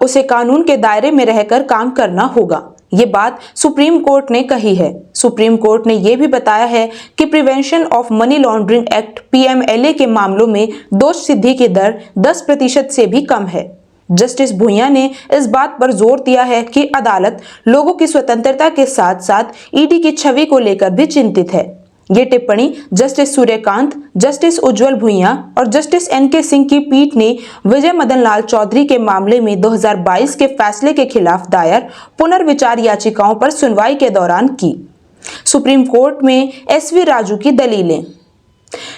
उसे कानून के दायरे में रहकर काम करना होगा। ये बात सुप्रीम कोर्ट ने कही है। सुप्रीम कोर्ट ने यह भी बताया है कि prevention of money laundering act PMLA के मामलों में दोष सिद्धि की दर 10% से भी कम है। जस्टिस भुइयां ने इस बात पर जोर दिया है कि अदालत लोगों की स्वतंत्रता के साथ साथ ईडी की छवि को लेकर भी चिंतित है। ये टिप्पणी जस्टिस सूर्यकांत, जस्टिस उज्जवल भुइयां और जस्टिस एनके सिंह की पीठ ने विजय मदन लाल चौधरी के मामले में 2022 के फैसले के खिलाफ दायर पुनर्विचार याचिकाओं पर सुनवाई के दौरान की। सुप्रीम कोर्ट में एसवी राजू की दलीलें।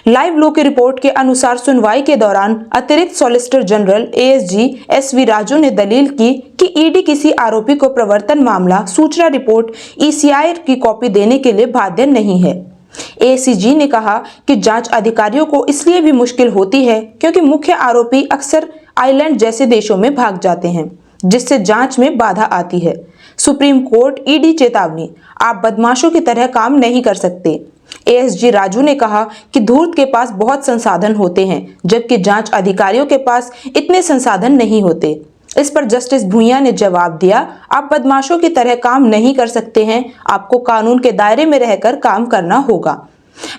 लाइव लो की रिपोर्ट के अनुसार सुनवाई के दौरान अतिरिक्त solicitor general ASG SV Raju ने दलील की कि ईडी किसी आरोपी को प्रवर्तन मामला सूचना रिपोर्ट ईसीआई की कॉपी देने के लिए बाध्य नहीं है। एसीजी ने कहा कि जांच अधिकारियों को इसलिए भी मुश्किल होती है क्योंकि मुख्य आरोपी अक्सर आइलैंड जैसे देशों में भाग जाते हैं, जिससे जांच में बाधा आती है। सुप्रीम कोर्ट ईडी चेतावनी, आप बदमाशों की तरह काम नहीं कर सकते। एएसजी राजू ने कहा कि धूर्त के पास बहुत संसाधन होते हैं, जबकि जांच अधिकारियों के पास इतने संसाधन नहीं होते। इस पर जस्टिस भुइयां ने जवाब दिया, आप बदमाशों की तरह काम नहीं कर सकते हैं, आपको कानून के दायरे में रहकर काम करना होगा।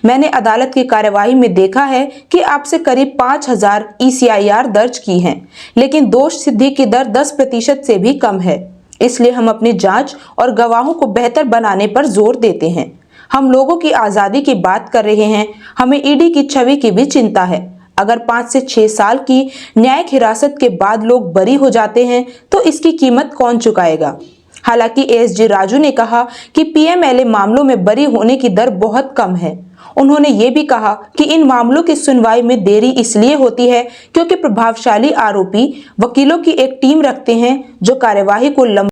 मैंने अदालत की कार्यवाही में देखा है कि आपसे करीब 5000 ईसीआईआर दर्ज की हैं, लेकिन दोष सिद्धि की दर 10% से भी कम है। इसलिए हम अपनी जांच और गवाहों को बेहतर बनाने पर जोर देते हैं। हम लोगों की आज़ादी की बात कर रहे हैं, हमें ईडी की छवि की भी चिंता है। अगर 5 से 6 साल की न्यायिक हिरासत के बाद लोग बरी हो जाते हैं तो इसकी कीमत कौन चुकाएगा। हालांकि एएसजी राजू ने कहा कि पीएमएलए मामलों में बरी होने की दर बहुत कम है। उन्होंने ये भी कहा कि इन मामलों की सुनवाई में देरी इसलिए होती है क्योंकि प्रभावशाली आरोपी वकीलों की एक टीम रखते हैं जो कार्यवाही को